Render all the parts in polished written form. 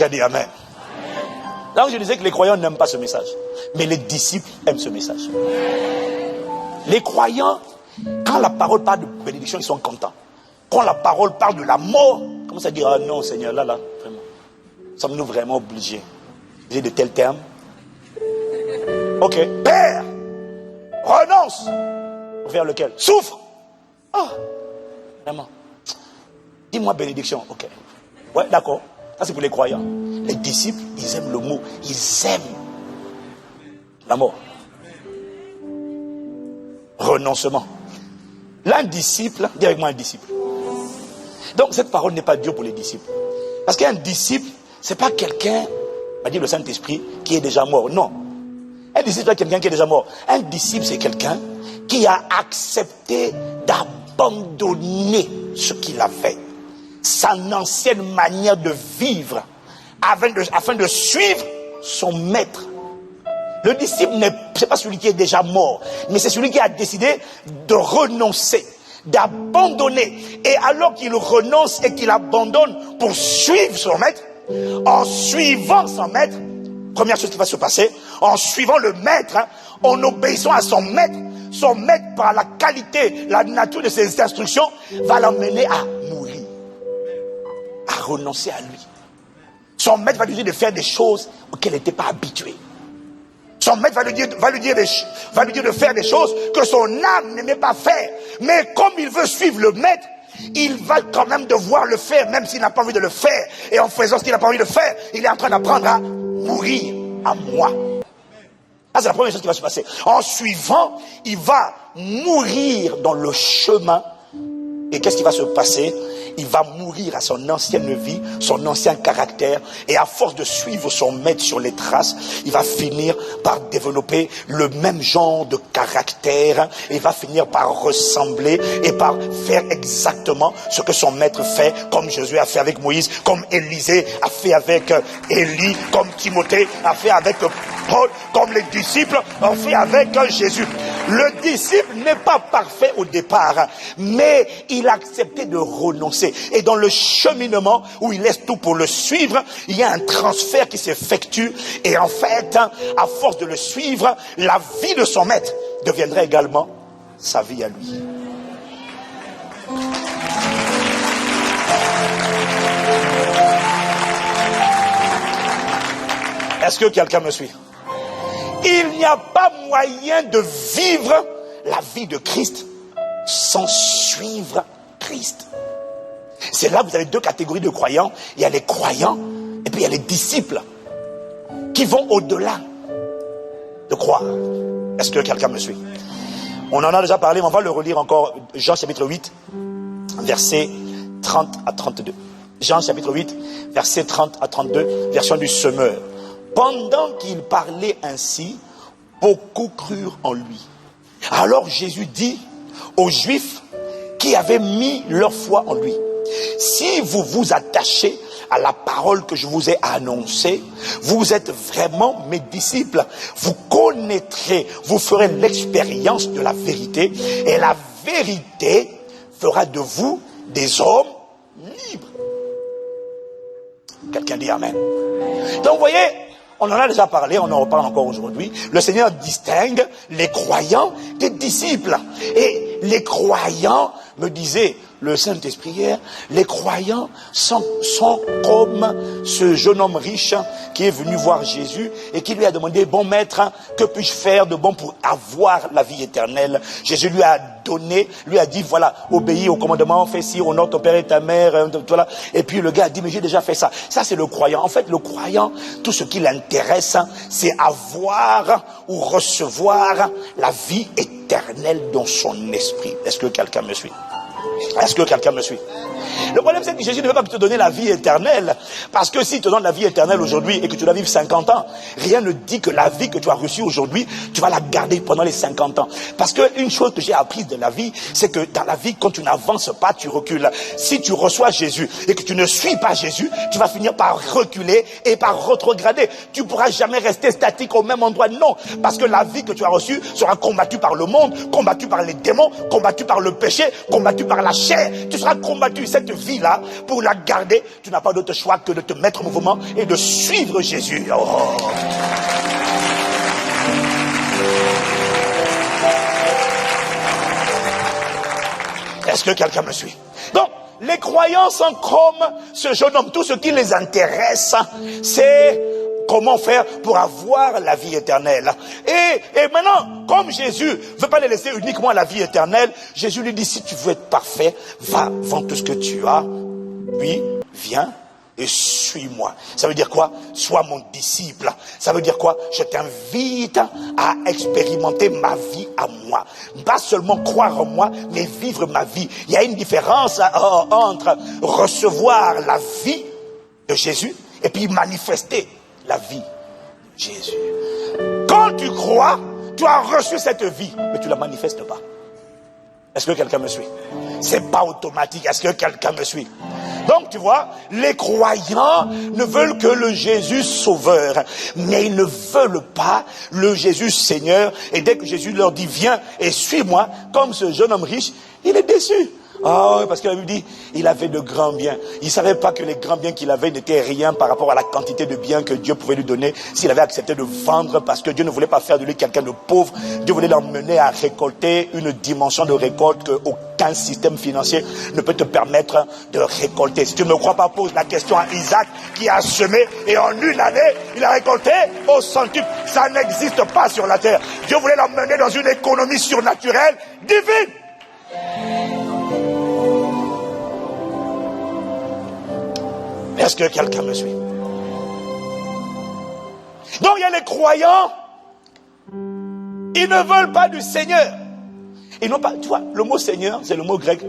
Quelqu'un dit Amen. Là où je disais que les croyants n'aiment pas ce message, mais les disciples aiment ce message. Les croyants, quand la parole parle de bénédiction, ils sont contents. Quand la parole parle de la mort, comment ça dire, ah non Seigneur, là, vraiment. Sommes-nous vraiment obligés de tels termes? Ok, Père, renonce. Vers lequel? Souffre. Ah, vraiment. Dis-moi bénédiction. Ok. Ouais, d'accord. Ça c'est pour les croyants. Les disciples, ils aiment le mot. Ils aiment la mort. Renoncement. L'un disciple, dis avec moi un disciple. Donc cette parole n'est pas dure pour les disciples. Parce qu'un disciple, c'est pas quelqu'un, m'a dit le Saint-Esprit, qui est déjà mort. Non. Un disciple, c'est quelqu'un qui est déjà mort. Un disciple, c'est quelqu'un qui a accepté d'abandonner ce qu'il avait. Son ancienne manière de vivre, afin de suivre son maître. Le disciple, c'est pas celui qui est déjà mort, mais c'est celui qui a décidé de renoncer, d'abandonner. Et alors qu'il renonce et qu'il abandonne pour suivre son maître, en suivant son maître, première chose qui va se passer, en suivant le maître, en obéissant à son maître par la qualité, la nature de ses instructions, va l'emmener à mourir, à renoncer à lui. Son maître va lui dire de faire des choses auxquelles il n'était pas habitué. Son maître va lui dire de faire des choses que son âme n'aimait pas faire. Mais comme il veut suivre le maître, il va quand même devoir le faire, même s'il n'a pas envie de le faire. Et en faisant ce qu'il n'a pas envie de faire, il est en train d'apprendre à mourir à moi. Ça, c'est la première chose qui va se passer. En suivant, il va mourir dans le chemin. Et qu'est-ce qui va se passer? Il va mourir à son ancienne vie, son ancien caractère. Et à force de suivre son maître sur les traces, il va finir par développer le même genre de caractère. Et il va finir par ressembler et par faire exactement ce que son maître fait, comme Josué a fait avec Moïse, comme Élisée a fait avec Élie, comme Timothée a fait avec Paul, comme les disciples ont fait avec Jésus. Le disciple n'est pas parfait au départ, mais il a accepté de renoncer. Et dans le cheminement où il laisse tout pour le suivre, il y a un transfert qui s'effectue. Et en fait, à force de le suivre, la vie de son maître deviendrait également sa vie à lui. Est-ce que quelqu'un me suit? Il n'y a pas moyen de vivre la vie de Christ sans suivre Christ. C'est là que vous avez deux catégories de croyants. Il y a les croyants et puis il y a les disciples qui vont au-delà de croire. Est-ce que quelqu'un me suit? On en a déjà parlé, mais on va le relire encore. Jean chapitre 8, versets 30 à 32. Jean chapitre 8, versets 30 à 32, version du Semeur. Pendant qu'il parlait ainsi, beaucoup crurent en lui. Alors Jésus dit aux Juifs qui avaient mis leur foi en lui: si vous vous attachez à la parole que je vous ai annoncée, vous êtes vraiment mes disciples. Vous connaîtrez, vous ferez l'expérience de la vérité, et la vérité fera de vous des hommes libres. Quelqu'un dit Amen. Donc vous voyez, on en a déjà parlé, on en reparle encore aujourd'hui. Le Seigneur distingue les croyants des disciples. Et les croyants, me disait le Saint-Esprit hier, les croyants sont comme ce jeune homme riche qui est venu voir Jésus et qui lui a demandé: bon maître, que puis-je faire de bon pour avoir la vie éternelle? Jésus lui a donné, lui a dit: voilà, obéis au commandement, fais ci, honore ton père et ta mère, voilà. Et puis le gars a dit: mais j'ai déjà fait ça. Ça c'est le croyant. En fait, le croyant, tout ce qui l'intéresse, c'est avoir ou recevoir la vie éternelle dans son esprit. Est-ce que quelqu'un me suit? Est-ce que quelqu'un me suit? Le problème, c'est que Jésus ne veut pas te donner la vie éternelle. Parce que s'il te donne la vie éternelle aujourd'hui et que tu dois vivre 50 ans, rien ne dit que la vie que tu as reçue aujourd'hui, tu vas la garder pendant les 50 ans. Parce qu'une chose que j'ai apprise de la vie, c'est que dans la vie, quand tu n'avances pas, tu recules. Si tu reçois Jésus et que tu ne suis pas Jésus, tu vas finir par reculer et par rétrograder. Tu ne pourras jamais rester statique au même endroit. Non, parce que la vie que tu as reçue sera combattue par le monde, combattue par les démons, combattue par le péché, combattue par la la chair. Tu seras combattu. Cette vie-là, pour la garder, tu n'as pas d'autre choix que de te mettre en mouvement et de suivre Jésus. Oh. Est-ce que quelqu'un me suit? Donc, les croyants sont comme ce jeune homme. Tout ce qui les intéresse, c'est comment faire pour avoir la vie éternelle. Et maintenant, comme Jésus ne veut pas les laisser uniquement à la vie éternelle, Jésus lui dit, si tu veux être parfait, va, vends tout ce que tu as, puis viens et suis-moi. Ça veut dire quoi? Sois mon disciple. Ça veut dire quoi? Je t'invite à expérimenter ma vie à moi. Pas seulement croire en moi, mais vivre ma vie. Il y a une différence entre recevoir la vie de Jésus et puis manifester la vie de Jésus. Quand tu crois, tu as reçu cette vie, mais tu ne la manifestes pas. Est-ce que quelqu'un me suit? C'est pas automatique. Est-ce que quelqu'un me suit? Donc tu vois, les croyants ne veulent que le Jésus sauveur, mais ils ne veulent pas le Jésus Seigneur. Et dès que Jésus leur dit viens et suis-moi, comme ce jeune homme riche, il est déçu. Ah oui, parce que la Bible dit, il avait de grands biens. Il ne savait pas que les grands biens qu'il avait n'étaient rien par rapport à la quantité de biens que Dieu pouvait lui donner s'il avait accepté de vendre, parce que Dieu ne voulait pas faire de lui quelqu'un de pauvre. Dieu voulait l'emmener à récolter une dimension de récolte qu'aucun système financier ne peut te permettre de récolter. Si tu ne me crois pas, pose la question à Isaac qui a semé et en une année, il a récolté au centuple. Ça n'existe pas sur la terre. Dieu voulait l'emmener dans une économie surnaturelle, divine. Est-ce que quelqu'un me suit? Donc il y a les croyants, ils ne veulent pas du Seigneur. Ils n'ont pas, tu vois, le mot Seigneur, c'est le mot grec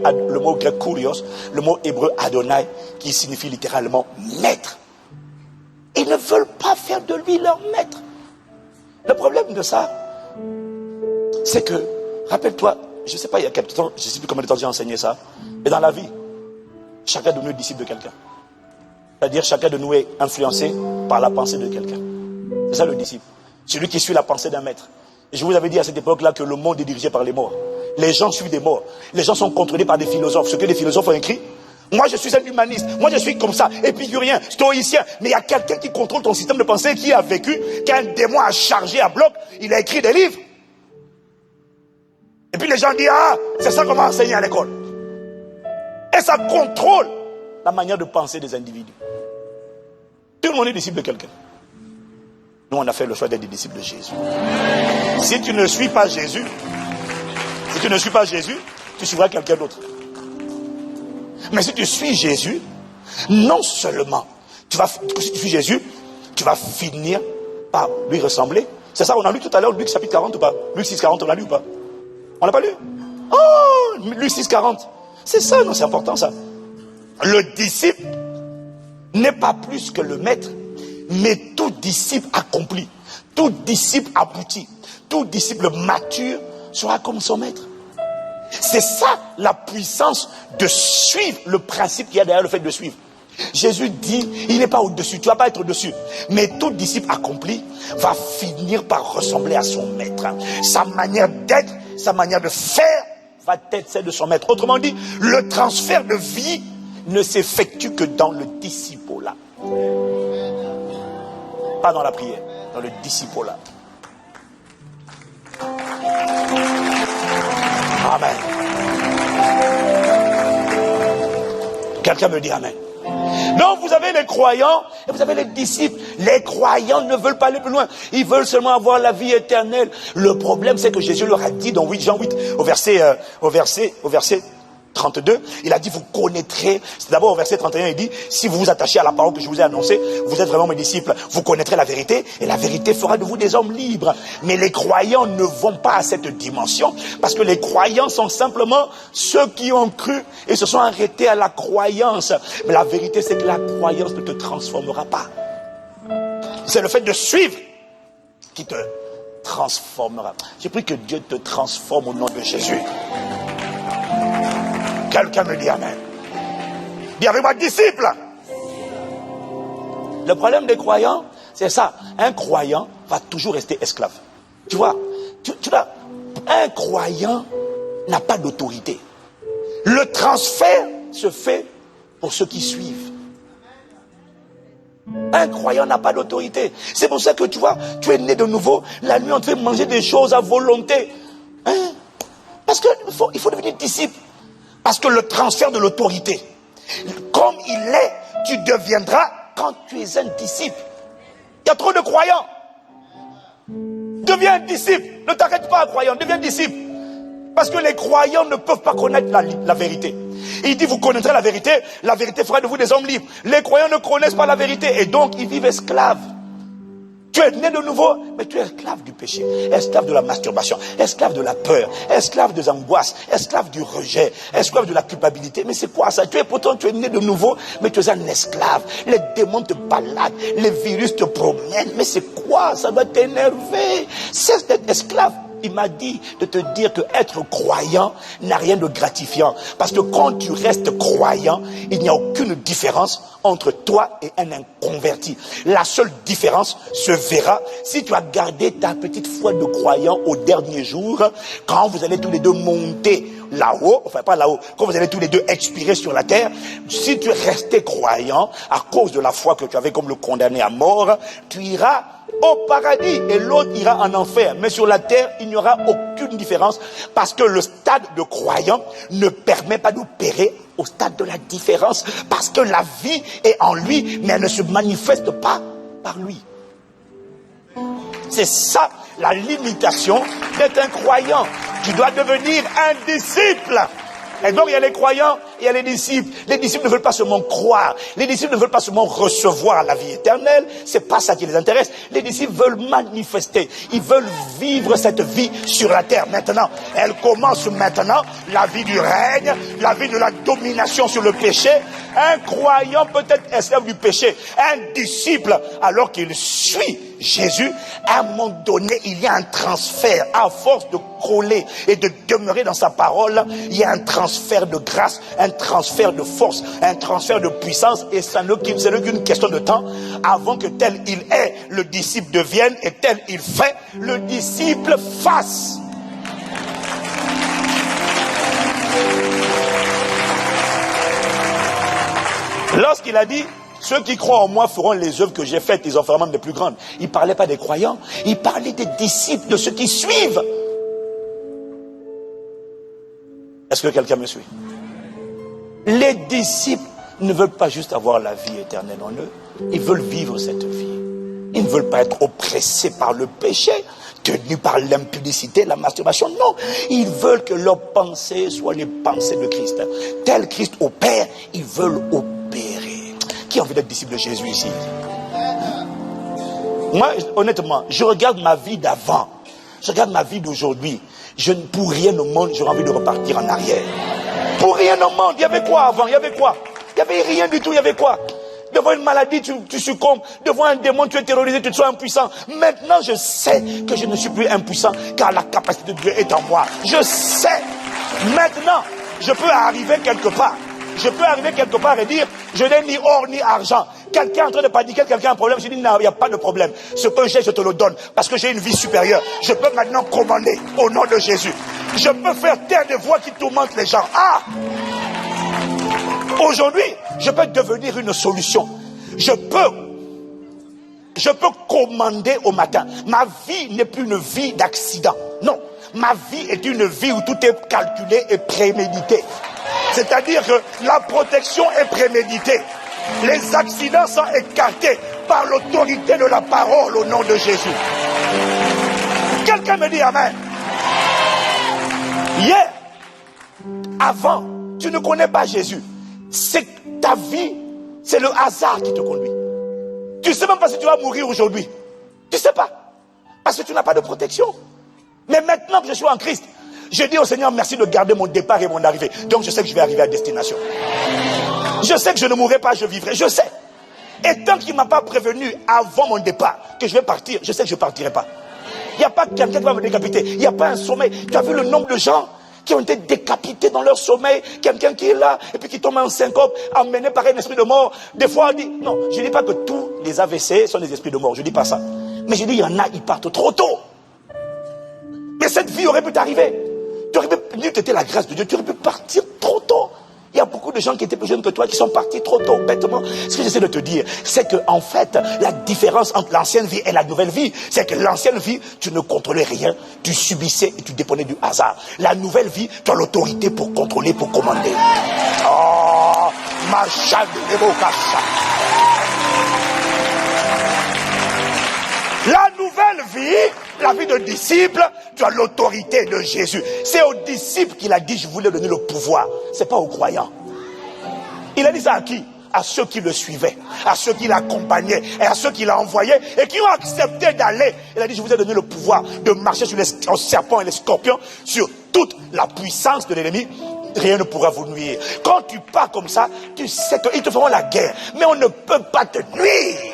kurios, le mot hébreu Adonai, qui signifie littéralement maître. Ils ne veulent pas faire de lui leur maître. Le problème de ça, c'est que, rappelle-toi, je ne sais pas, il y a quelques temps, je ne sais plus combien de temps j'ai enseigné ça, mais dans la vie, chacun de nous est disciple de quelqu'un. C'est-à-dire chacun de nous est influencé par la pensée de quelqu'un. C'est ça le disciple. Celui qui suit la pensée d'un maître. Et je vous avais dit à cette époque-là que le monde est dirigé par les morts. Les gens suivent des morts. Les gens sont contrôlés par des philosophes. Ce que les philosophes ont écrit. Moi je suis un humaniste. Moi je suis comme ça. Épicurien, stoïcien. Mais il y a quelqu'un qui contrôle ton système de pensée, qui a vécu, qui a un démon à charger à bloc. Il a écrit des livres. Et puis les gens disent, ah, c'est ça qu'on va enseigner à l'école. Et ça contrôle la manière de penser des individus. Tout le monde est disciple de quelqu'un. Nous, on a fait le choix d'être des disciples de Jésus. Si tu ne suis pas Jésus, tu suivras quelqu'un d'autre. Mais si tu suis Jésus, non seulement, si tu suis Jésus, tu vas finir par lui ressembler. C'est ça, on a lu tout à l'heure, Luc chapitre 40 ou pas? Luc 6,40, on l'a lu ou pas? On l'a pas lu? Oh, Luc 6,40. C'est ça, non, c'est important ça. Le disciple n'est pas plus que le maître, mais tout disciple accompli, tout disciple abouti, tout disciple mature sera comme son maître. C'est ça la puissance de suivre, le principe qu'il y a derrière le fait de suivre. Jésus dit, il n'est pas au-dessus, tu ne vas pas être au-dessus, mais tout disciple accompli va finir par ressembler à son maître. Sa manière d'être, sa manière de faire va être celle de son maître. Autrement dit, le transfert de vie ne s'effectue que dans le discipolat. Pas dans la prière, dans le discipolat. Amen. Quelqu'un me dit amen. Donc vous avez les croyants et vous avez les disciples. Les croyants ne veulent pas aller plus loin. Ils veulent seulement avoir la vie éternelle. Le problème, c'est que Jésus leur a dit dans Jean 8, au verset 32, il a dit, vous connaîtrez, c'est d'abord au verset 31, il dit, si vous vous attachez à la parole que je vous ai annoncée, vous êtes vraiment mes disciples, vous connaîtrez la vérité, et la vérité fera de vous des hommes libres. Mais les croyants ne vont pas à cette dimension, parce que les croyants sont simplement ceux qui ont cru, et se sont arrêtés à la croyance. Mais la vérité, c'est que la croyance ne te transformera pas. C'est le fait de suivre qui te transformera. J'ai pris que Dieu te transforme au nom de Jésus. Quelqu'un me dit amen. Dis avec moi, disciple. Le problème des croyants, c'est ça. Un croyant va toujours rester esclave. Tu vois, un croyant n'a pas d'autorité. Le transfert se fait pour ceux qui suivent. Un croyant n'a pas d'autorité. C'est pour ça que tu vois, tu es né de nouveau. La nuit, on te fait manger des choses à volonté. Hein? Parce qu'il faut devenir disciple. Parce que le transfert de l'autorité, comme il est, tu deviendras quand tu es un disciple. Il y a trop de croyants. Deviens un disciple. Ne t'arrête pas à croyant, deviens disciple. Parce que les croyants ne peuvent pas connaître la vérité. Il dit, vous connaîtrez la vérité fera de vous des hommes libres. Les croyants ne connaissent pas la vérité et donc ils vivent esclaves. Tu es né de nouveau, mais tu es esclave du péché, esclave de la masturbation, esclave de la peur, esclave des angoisses, esclave du rejet, esclave de la culpabilité. Mais c'est quoi ça? Tu es né de nouveau, mais tu es un esclave. Les démons te baladent, les virus te promènent. Mais c'est quoi? Ça va t'énerver. Cesse d'être esclave. Il m'a dit de te dire que être croyant n'a rien de gratifiant. Parce que quand tu restes croyant, il n'y a aucune différence entre toi et un inconverti. La seule différence se verra si tu as gardé ta petite foi de croyant au dernier jour, quand vous allez tous les deux monter là-haut, enfin pas là-haut, quand vous allez tous les deux expirer sur la terre. Si tu es resté croyant à cause de la foi que tu avais comme le condamné à mort, tu iras au paradis et l'autre ira en enfer. Mais sur la terre, il n'y aura aucune différence parce que le stade de croyant ne permet pas d'opérer au stade de la différence parce que la vie est en lui, mais elle ne se manifeste pas par lui. C'est ça la limitation d'être un croyant. Tu dois devenir un disciple. Et donc il y a les croyants, il y a les disciples. Les disciples ne veulent pas seulement croire. Les disciples ne veulent pas seulement recevoir la vie éternelle. C'est pas ça qui les intéresse. Les disciples veulent manifester. Ils veulent vivre cette vie sur la terre maintenant. Elle commence maintenant. La vie du règne, la vie de la domination sur le péché. Un croyant peut être esclave du péché. Un disciple, alors qu'il suit Jésus, à un moment donné, il y a un transfert. À force de coller et de demeurer dans sa parole, il y a un transfert de grâce, un transfert de force, un transfert de puissance. Et ce n'est qu'une question de temps avant que tel il est, le disciple devienne, et tel il fait, le disciple fasse. Lorsqu'il a dit, ceux qui croient en moi feront les œuvres que j'ai faites, ils en feront même des plus grandes. Il ne parlait pas des croyants, il parlait des disciples, de ceux qui suivent. Est-ce que quelqu'un me suit? Les disciples ne veulent pas juste avoir la vie éternelle en eux, ils veulent vivre cette vie. Ils ne veulent pas être oppressés par le péché, tenus par l'impudicité, la masturbation. Non, ils veulent que leurs pensées soient les pensées de Christ. Tel Christ opère, ils veulent opérer. Qui a envie d'être disciple de Jésus ici? Moi, honnêtement, je regarde ma vie d'avant. Je regarde ma vie d'aujourd'hui. Pour rien au monde, j'aurais envie de repartir en arrière. Pour rien au monde. Il y avait quoi avant? Il y avait quoi? Il n'y avait rien du tout. Il y avait quoi? Devant une maladie, tu succombes. Devant un démon, tu es terrorisé, tu te sens impuissant. Maintenant, je sais que je ne suis plus impuissant, car la capacité de Dieu est en moi. Je sais. Maintenant, je peux arriver quelque part. Je peux arriver quelque part et dire, je n'ai ni or ni argent. Quelqu'un est en train de paniquer, quelqu'un a un problème. Je dis, non, il n'y a pas de problème. Ce que j'ai, je te le donne. Parce que j'ai une vie supérieure. Je peux maintenant commander au nom de Jésus. Je peux faire taire des voix qui tourmentent les gens. Ah! Aujourd'hui, je peux devenir une solution. Je peux commander au matin. Ma vie n'est plus une vie d'accident. Non. Ma vie est une vie où tout est calculé et prémédité. C'est-à-dire que la protection est préméditée. Les accidents sont écartés par l'autorité de la parole au nom de Jésus. Quelqu'un me dit amen. Hier, avant, tu ne connais pas Jésus. C'est ta vie, c'est le hasard qui te conduit. Tu ne sais même pas si tu vas mourir aujourd'hui. Tu ne sais pas. Parce que tu n'as pas de protection. Mais maintenant que je suis en Christ, je dis au Seigneur merci de garder mon départ et mon arrivée. Donc je sais que je vais arriver à destination. Je sais que je ne mourrai pas, je vivrai. Je sais. Et tant qu'il ne m'a pas prévenu avant mon départ que je vais partir, je sais que je ne partirai pas. Il n'y a pas quelqu'un qui va me décapiter. Il n'y a pas un sommeil. Tu as vu le nombre de gens qui ont été décapités dans leur sommeil. Quelqu'un qui est là et puis qui tombe en syncope, emmené par un esprit de mort. Des fois on dit, non, je ne dis pas que tous les AVC sont des esprits de mort. Je ne dis pas ça. Mais je dis, il y en a, ils partent trop tôt. Mais cette vie aurait pu t'arriver. Tu aurais pu, n'eût été la grâce de Dieu, tu aurais pu partir trop tôt. beaucoup de gens qui étaient plus jeunes que toi, qui sont partis trop tôt, bêtement. Ce que j'essaie de te dire, c'est que en fait, la différence entre l'ancienne vie et la nouvelle vie, c'est que l'ancienne vie, tu ne contrôlais rien, tu subissais et tu dépendais du hasard. La nouvelle vie, tu as l'autorité pour contrôler, pour commander. Oh, machin de l'évocation. La nouvelle vie, la vie de disciple, tu as l'autorité de Jésus. C'est aux disciples qu'il a dit, je voulais donner le pouvoir. C'est pas aux croyants. Il a dit ça à qui? À ceux qui le suivaient, à ceux qui l'accompagnaient et à ceux qui l'ont envoyé et qui ont accepté d'aller. Il a dit, je vous ai donné le pouvoir de marcher sur les serpents et les scorpions, sur toute la puissance de l'ennemi. Rien ne pourra vous nuire. Quand tu pars comme ça, tu sais qu'ils te feront la guerre, mais on ne peut pas te nuire.